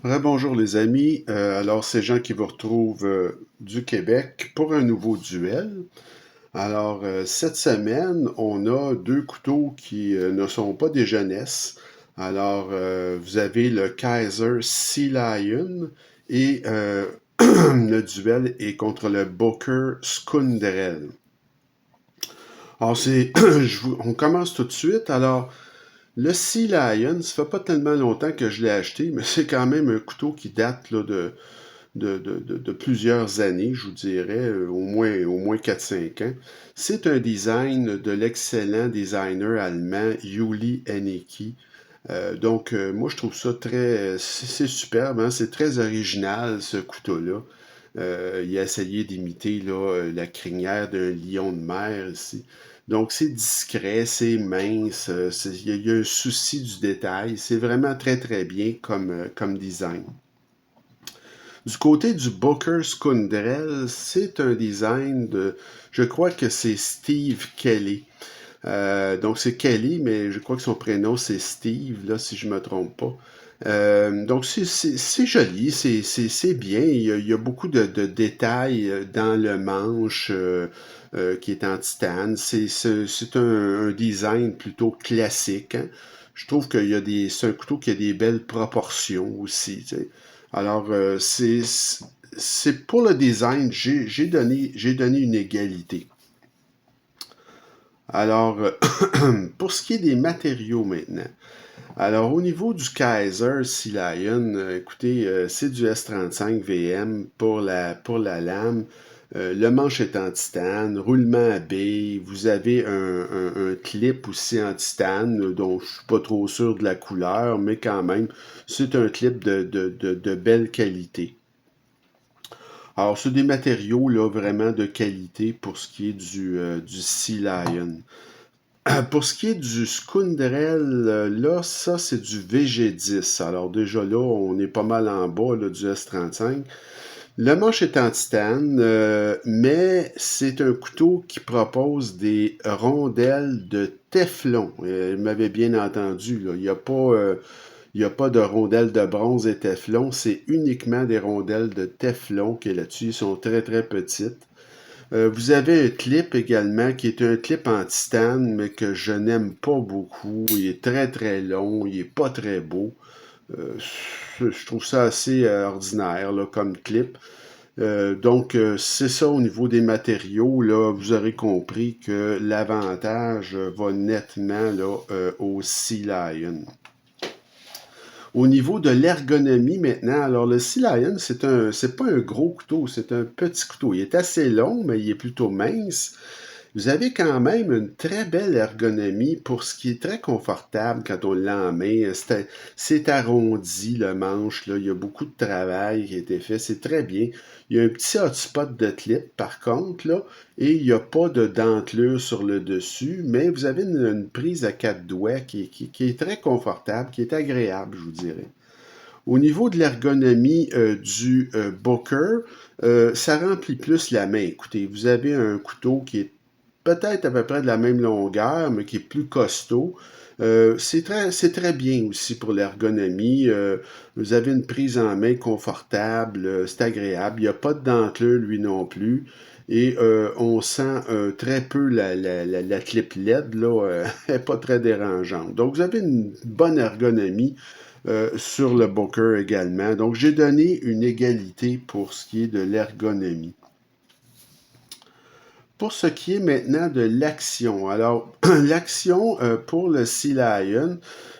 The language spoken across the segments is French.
Rebonjour les amis. Alors c'est Jean qui vous retrouve du Québec pour un nouveau duel. Alors cette semaine, on a deux couteaux qui ne sont pas des jeunesses. Alors vous avez le Kaiser Sea Lion et le duel est contre le Booker Skundrel. Alors on commence tout de suite. Alors le Sea Lion, ça fait pas tellement longtemps que je l'ai acheté, mais c'est quand même un couteau qui date là, de plusieurs années, je vous dirais, au moins 4-5 ans. C'est un design de l'excellent designer allemand Juli Hennecke. Moi, je trouve ça c'est superbe, hein? C'est très original, ce couteau-là. Il a essayé d'imiter là, la crinière d'un lion de mer ici. Donc, c'est discret, c'est mince, il y a un souci du détail. C'est vraiment très, très bien comme design. Du côté du Booker Skundrel, c'est un design je crois que c'est Steve Kelly. Donc c'est Kelly, mais je crois que son prénom c'est Steve, là, si je me trompe pas. Donc c'est joli, c'est bien. Il y a beaucoup de détails dans le manche qui est en titane. C'est un design plutôt classique, hein. Je trouve c'est un couteau qui a des belles proportions aussi, tu sais. Alors, c'est pour le design, j'ai donné une égalité. Alors, pour ce qui est des matériaux maintenant. Alors, au niveau du Kaiser Sea Lion, écoutez, c'est du S35 VM pour la lame. Le manche est en titane, roulement à baie. Vous avez un clip aussi en titane, dont je suis pas trop sûr de la couleur, mais quand même, c'est un clip de belle qualité. Alors, c'est des matériaux là, vraiment de qualité pour ce qui est du Sea Lion. Pour ce qui est du Skundrel, là, ça, c'est du VG10. Alors déjà là, on est pas mal en bas là, du S35. Le manche est en titane, mais c'est un couteau qui propose des rondelles de Teflon. Il m'avait bien entendu, là. Il y a pas de rondelles de bronze et Teflon, c'est uniquement des rondelles de Teflon qui est là-dessus. Ils sont très très petites. Vous avez un clip également qui est un clip en titane, mais que je n'aime pas beaucoup. Il est très très long, il est pas très beau. Euh, je trouve ça assez ordinaire là, comme clip. C'est ça au niveau des matériaux. Là, vous aurez compris que l'avantage va nettement là, au Sea Lion. Au niveau de l'ergonomie maintenant, alors le Sea Lion, c'est pas un gros couteau, c'est un petit couteau. Il est assez long, mais il est plutôt mince. Vous avez quand même une très belle ergonomie pour ce qui est très confortable quand on l'a en main. C'est arrondi le manche, là. Il y a beaucoup de travail qui a été fait. C'est très bien. Il y a un petit hotspot de clip par contre, là, et il n'y a pas de dentelure sur le dessus, mais vous avez une prise à quatre doigts qui est très confortable, qui est agréable, je vous dirais. Au niveau de l'ergonomie du Booker, ça remplit plus la main. Écoutez, vous avez un couteau qui est peut-être à peu près de la même longueur, mais qui est plus costaud. C'est très bien aussi pour l'ergonomie. Vous avez une prise en main confortable, c'est agréable. Il n'y a pas de dentelure, lui non plus. Et on sent très peu la clip LED, là, elle n'est pas très dérangeante. Donc, vous avez une bonne ergonomie sur le Booker également. Donc, j'ai donné une égalité pour ce qui est de l'ergonomie. Pour ce qui est maintenant de l'action, alors l'action pour le Sea Lion,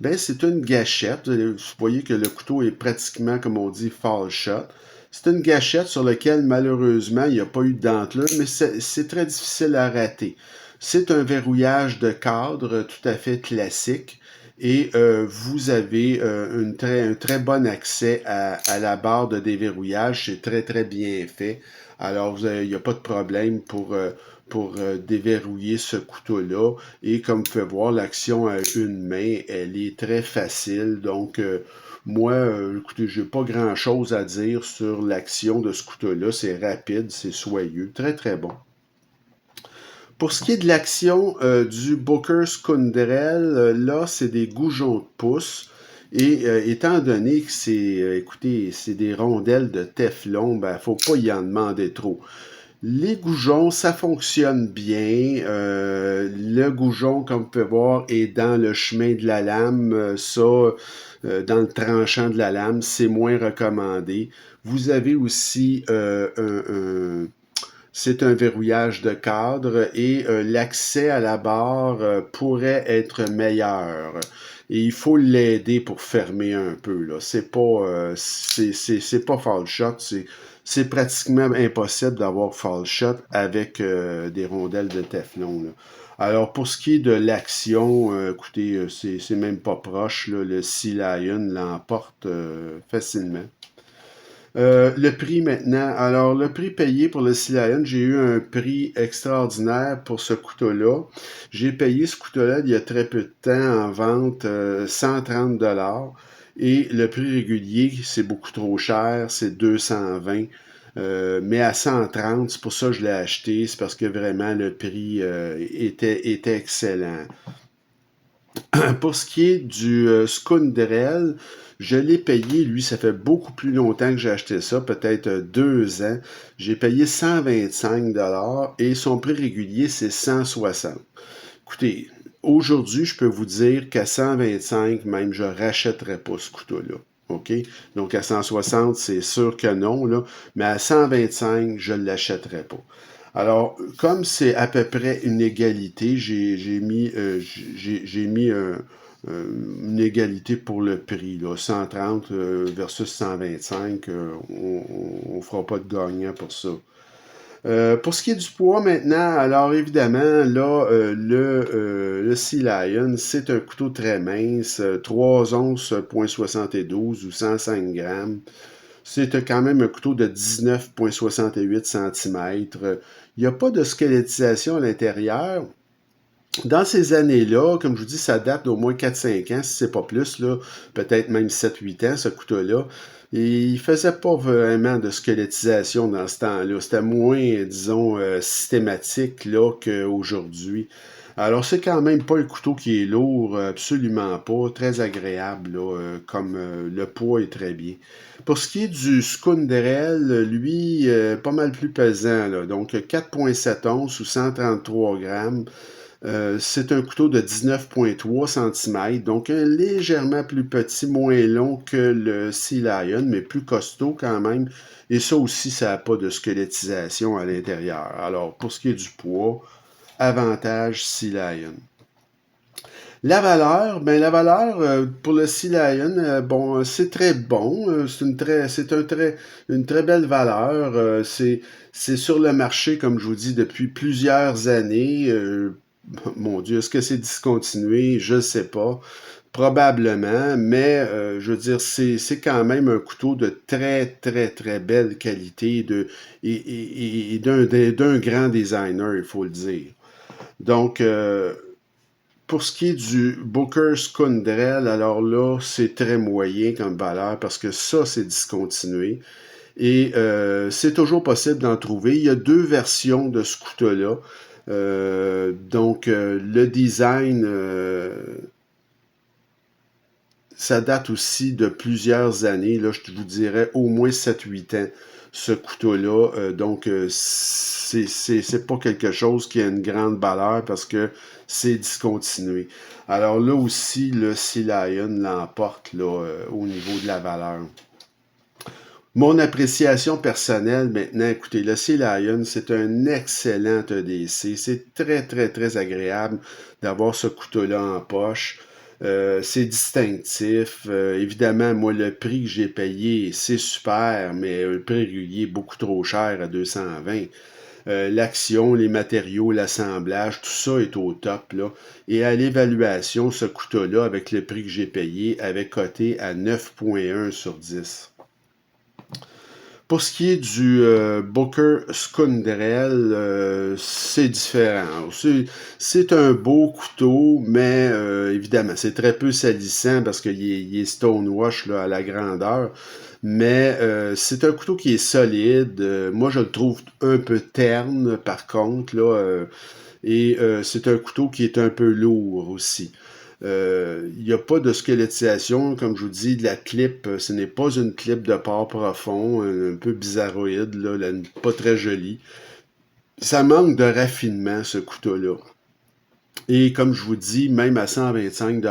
ben, c'est une gâchette. Vous voyez que le couteau est pratiquement, comme on dit, fall shot. C'est une gâchette sur laquelle malheureusement il n'y a pas eu de dentelure, mais c'est très difficile à rater. C'est un verrouillage de cadre tout à fait classique et vous avez un très bon accès à la barre de déverrouillage. C'est très très bien fait. Alors, il n'y a pas de problème pour déverrouiller ce couteau-là. Et comme vous pouvez voir, l'action à une main, elle est très facile. Donc, moi, écoutez, j'ai pas grand-chose à dire sur l'action de ce couteau-là. C'est rapide, c'est soyeux, très très bon. Pour ce qui est de l'action du Booker Skundrel, là, c'est des goujons de pouce. Et étant donné que écoutez, c'est des rondelles de Teflon, ben, faut pas y en demander trop. Les goujons, ça fonctionne bien. Le goujon, comme vous pouvez voir, est dans le chemin de la lame. Dans le tranchant de la lame, c'est moins recommandé. Vous avez aussi c'est un verrouillage de cadre et l'accès à la barre pourrait être meilleur. Et il faut l'aider pour fermer un peu, là. C'est pas fall shot, c'est pratiquement impossible d'avoir fall shot avec des rondelles de Teflon, là. Alors, pour ce qui est de l'action, écoutez, c'est même pas proche, là. Le Sea Lion l'emporte facilement. Le prix maintenant. Alors, le prix payé pour le Sea Lion, j'ai eu un prix extraordinaire pour ce couteau-là. J'ai payé ce couteau-là il y a très peu de temps en vente 130 $ et le prix régulier, c'est beaucoup trop cher, c'est 220. Mais à 130, c'est pour ça que je l'ai acheté, c'est parce que vraiment le prix était excellent. Pour ce qui est du Skundrel, je l'ai payé, lui, ça fait beaucoup plus longtemps que j'ai acheté ça, peut-être 2 ans. J'ai payé 125 $ et son prix régulier, c'est 160. Écoutez, aujourd'hui, je peux vous dire qu'à 125, même, je ne rachèterais pas ce couteau-là. OK? Donc, à 160, c'est sûr que non, là. Mais à 125, je ne l'achèterais pas. Alors, comme c'est à peu près une égalité, j'ai mis une égalité pour le prix, là, 130 versus 125, on ne fera pas de gagnant pour ça. Pour ce qui est du poids maintenant, alors évidemment, là, le Sea Lion, c'est un couteau très mince, 3 onces, 0,72 ou 105 grammes. C'est quand même un couteau de 19,68 cm. Il n'y a pas de squelettisation à l'intérieur. Dans ces années-là, comme je vous dis, ça date d'au moins 4-5 ans, si c'est pas plus, là, peut-être même 7-8 ans, ce couteau-là. Et il faisait pas vraiment de squelettisation dans ce temps-là. C'était moins, disons, systématique là qu'aujourd'hui. Alors, c'est quand même pas un couteau qui est lourd, absolument pas, très agréable, là, comme le poids est très bien. Pour ce qui est du Skundrel, lui, pas mal plus pesant, là, donc 4,7 onces ou 133 grammes. C'est un couteau de 19,3 cm, donc légèrement plus petit, moins long que le Sea Lion, mais plus costaud quand même. Et ça aussi, ça n'a pas de squelettisation à l'intérieur. Alors, pour ce qui est du poids, avantage Sea Lion. La valeur, ben la valeur pour le Sea Lion, bon, c'est très bon, une très belle valeur. C'est sur le marché, comme je vous dis, depuis plusieurs années. Mon Dieu, est-ce que c'est discontinué? Je ne sais pas. Probablement, mais je veux dire, c'est quand même un couteau de très, très, très belle qualité et d'un grand designer, il faut le dire. Donc, pour ce qui est du Booker Skundrel, alors là, c'est très moyen comme valeur parce que ça, c'est discontinué. Et c'est toujours possible d'en trouver. Il y a 2 versions de ce couteau-là. Le design, ça date aussi de plusieurs années. Là, je vous dirais au moins 7-8 ans, ce couteau-là. C'est pas quelque chose qui a une grande valeur parce que c'est discontinué. Alors là aussi, le Sea Lion l'emporte là, au niveau de la valeur. Mon appréciation personnelle maintenant, écoutez, le Sea Lion, c'est un excellent EDC. C'est très, très, très agréable d'avoir ce couteau-là en poche. C'est distinctif. Évidemment, moi, le prix que j'ai payé, c'est super, mais le prix régulier est beaucoup trop cher à 220. L'action, les matériaux, l'assemblage, tout ça est au top, là. Et à l'évaluation, ce couteau-là, avec le prix que j'ai payé, avait coté à 9,1 sur 10. Pour ce qui est du Booker Skundrel, c'est différent. C'est un beau couteau, mais évidemment, c'est très peu salissant parce qu'il est stonewash là, à la grandeur. Mais c'est un couteau qui est solide. Moi, je le trouve un peu terne, par contre, là. Et c'est un couteau qui est un peu lourd aussi. Il n'y a pas de squelettisation, comme je vous dis, de la clip, ce n'est pas une clip de port profond, un peu bizarroïde, là, pas très jolie. Ça manque de raffinement, ce couteau-là. Et comme je vous dis, même à 125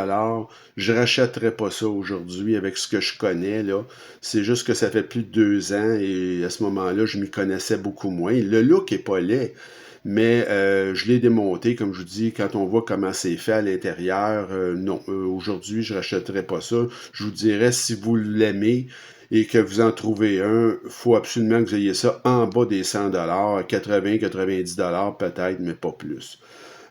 je rachèterais pas ça aujourd'hui avec ce que je connais, là. C'est juste que ça fait plus de 2 ans et à ce moment-là, je m'y connaissais beaucoup moins. Le look est pas laid, mais je l'ai démonté, comme je vous dis, quand on voit comment c'est fait à l'intérieur, non, aujourd'hui, je rachèterais pas ça. Je vous dirais, si vous l'aimez et que vous en trouvez un, faut absolument que vous ayez ça en bas des 100 80-90 peut-être, mais pas plus.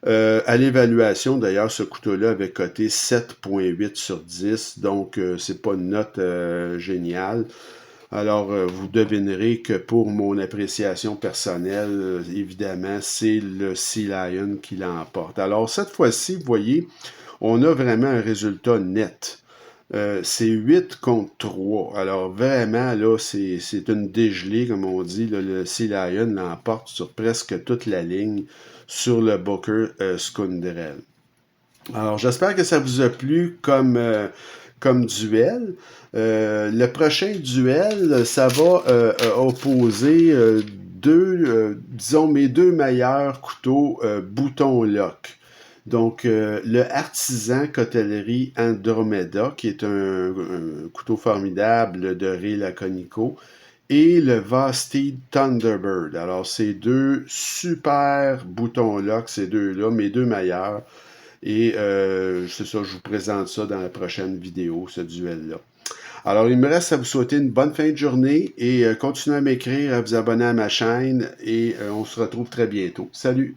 À l'évaluation, d'ailleurs, ce couteau-là avait coté 7,8 sur 10, donc c'est pas une note géniale. Alors, vous devinerez que pour mon appréciation personnelle, évidemment, c'est le Sea Lion qui l'emporte. Alors, cette fois-ci, vous voyez, on a vraiment un résultat net. C'est 8 contre 3. Alors, vraiment, là, c'est une dégelée, comme on dit. Là, le Sea Lion l'emporte sur presque toute la ligne sur le Booker Skundrel. Alors, j'espère que ça vous a plu comme duel. Le prochain duel, ça va opposer disons, mes deux meilleurs couteaux bouton lock. Donc, le Artisan Cotellerie Andromeda, qui est un couteau formidable de Ray Laconico, et le Vosteed Thunderbird. Alors, ces deux super boutons lock, ces deux-là, mes deux meilleurs. Et c'est ça, je vous présente ça dans la prochaine vidéo, ce duel-là. Alors, il me reste à vous souhaiter une bonne fin de journée et continuez à m'écrire, à vous abonner à ma chaîne et on se retrouve très bientôt. Salut!